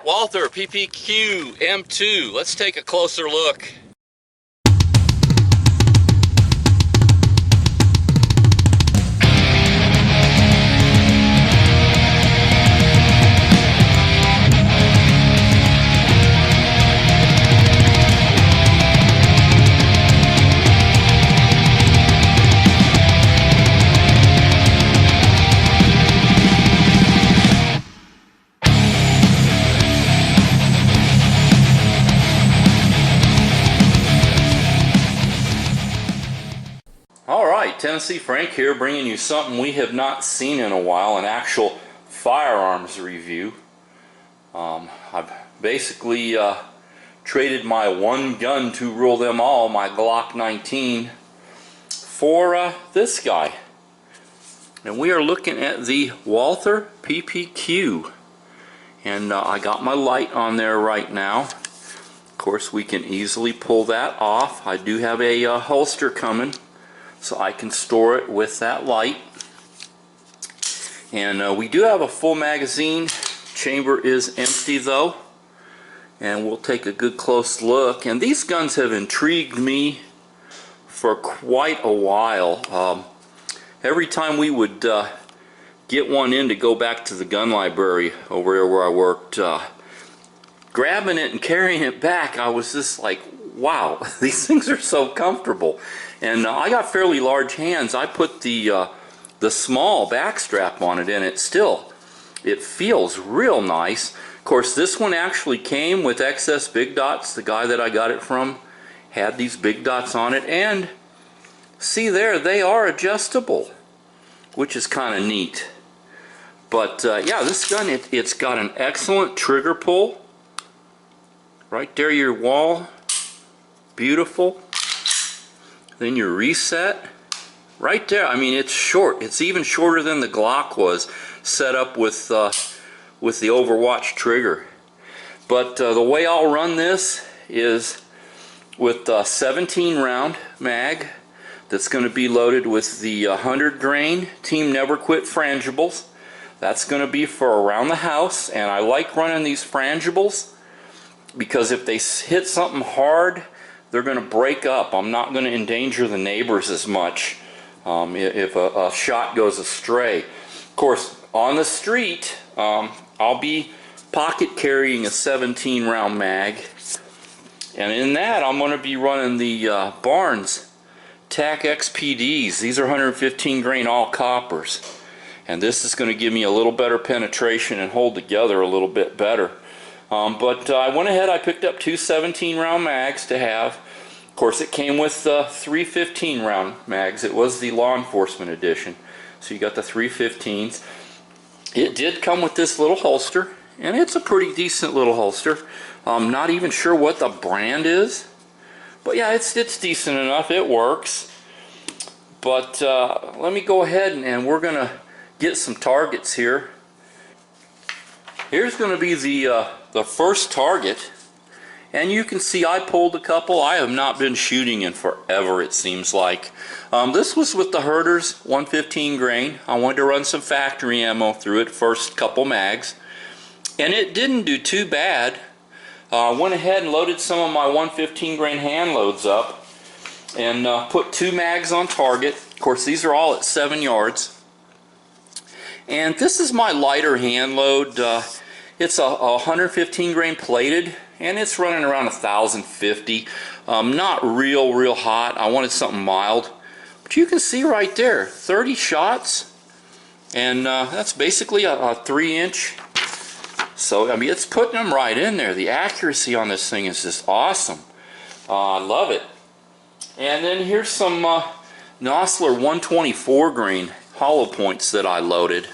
Walther PPQ M2. Let's take a closer look. Alright, Tennessee.Frank here, bringing you something we have not seen in a while, an actual firearms review. I've basically traded my one gun to rule them all, my Glock 19, for this guy. And we are looking at the Walther PPQ. And I got my light on there right now. Of course, we can easily pull that off. I do have a holster coming, so I can store it with that light. And we do have a full magazine. Chamber is empty though, and we'll take a good close look. And these guns have intrigued me for quite a while. Every time we would get one in to go back to the gun library over here where I worked, grabbing it and carrying it back, I was just like, wow, these things are so comfortable. And I got fairly large hands. I put the small back strap on it, and it feels real nice. Of course, this one actually came with excess big dots. The guy that I got it from had these big dots on it, and see there, they are adjustable, which is kind of neat. But yeah, this gun, it's got an excellent trigger pull. Right there, your wall, beautiful. Then your reset, right there. I mean, it's short. It's even shorter than the Glock was, set up with the Overwatch trigger. But the way I'll run this is with a 17 round mag that's going to be loaded with the 100 grain Team Never Quit frangibles. That's going to be for around the house, and I like running these frangibles because if they hit something hard, they're going to break up. I'm not going to endanger the neighbors as much if a shot goes astray. Of course, on the street, I'll be pocket carrying a 17 round mag, and in that I'm going to be running the Barnes TAC XPDs. These are 115 grain all coppers, and this is going to give me a little better penetration and hold together a little bit better. But I went ahead, I picked up two 17 round mags to have. Of course, it came with 3 15 round mags. It was the law enforcement edition, so you got the 3 15s. It did come with this little holster, and it's a pretty decent little holster. I'm not even sure what the brand is, but yeah, it's decent enough. It works. But let me go ahead and we're going to get some targets here. Here's going to be the first target, and you can see I pulled a couple. I have not been shooting in forever, it seems like. This was with the Herders 115 grain. I wanted to run some factory ammo through it, first couple mags, and it didn't do too bad. I went ahead and loaded some of my 115 grain hand loads up and put 2 mags on target. Of course, these are all at 7 yards. And this is my lighter hand load. It's a 115 grain plated, and it's running around 1,050. Not real hot. I wanted something mild. But you can see right there, 30 shots, and that's basically a 3-inch. So, I mean, it's putting them right in there. The accuracy on this thing is just awesome. I love it. And then here's some Nosler 124 grain hollow points that I loaded.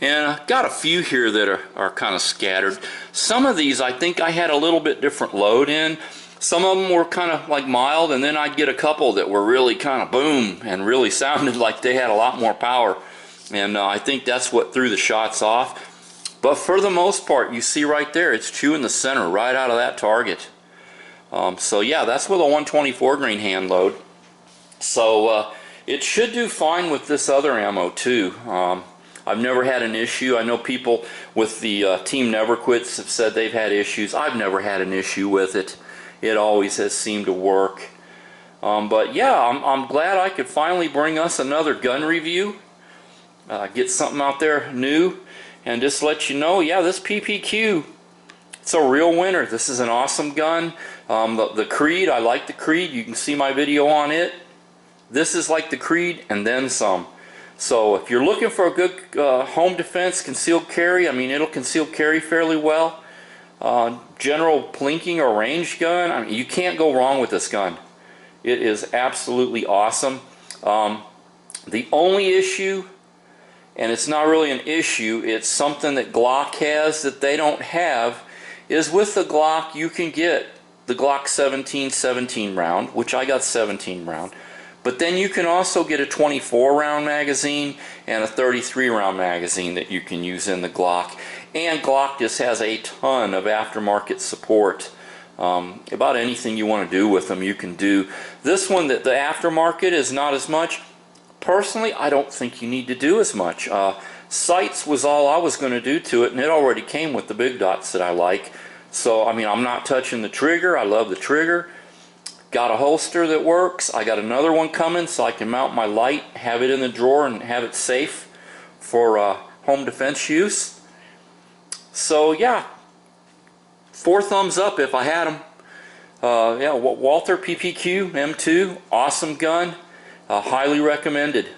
And I got a few here that are kind of scattered. Some of these I think I had a little bit different load in. Some of them were kind of like mild, and then I'd get a couple that were really kind of boom and really sounded like they had a lot more power. And I think that's what threw the shots off. But for the most part, you see right there, it's chewing the center right out of that target. So yeah, that's with a 124 grain hand load. So it should do fine with this other ammo too. I've never had an issue. I know people with the Team Never Quits have said they've had issues. I've never had an issue with it. It always has seemed to work. But yeah, I'm glad I could finally bring us another gun review. Get something out there new, and just let you know, yeah, this PPQ, it's a real winner. This is an awesome gun. The Creed, I like the Creed. You can see my video on it. This is like the Creed and then some. So if you're looking for a good home defense concealed carry, I mean, it'll conceal carry fairly well. General plinking or range gun, I mean, you can't go wrong with this gun. It is absolutely awesome. The only issue, and it's not really an issue, it's something that Glock has that they don't have, is with the Glock you can get the Glock 17 round, which I got 17 round. But then you can also get a 24 round magazine and a 33 round magazine that you can use in the Glock. And Glock just has a ton of aftermarket support. About anything you want to do with them, you can do. This one, that the aftermarket is not as much. Personally, I don't think you need to do as much. Sights was all I was going to do to it, and it already came with the big dots that I like. So, I mean, I'm not touching the trigger. I love the trigger. Got a holster that works. I got another one coming so I can mount my light, have it in the drawer, and have it safe for home defense use. So, yeah. 4 thumbs up if I had them. Yeah, Walther PPQ M2, awesome gun. Highly recommended.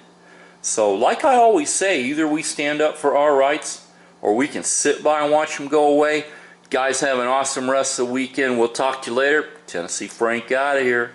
So, like I always say, either we stand up for our rights or we can sit by and watch them go away. Guys, have an awesome rest of the weekend. We'll talk to you later. TN.Frank out of here.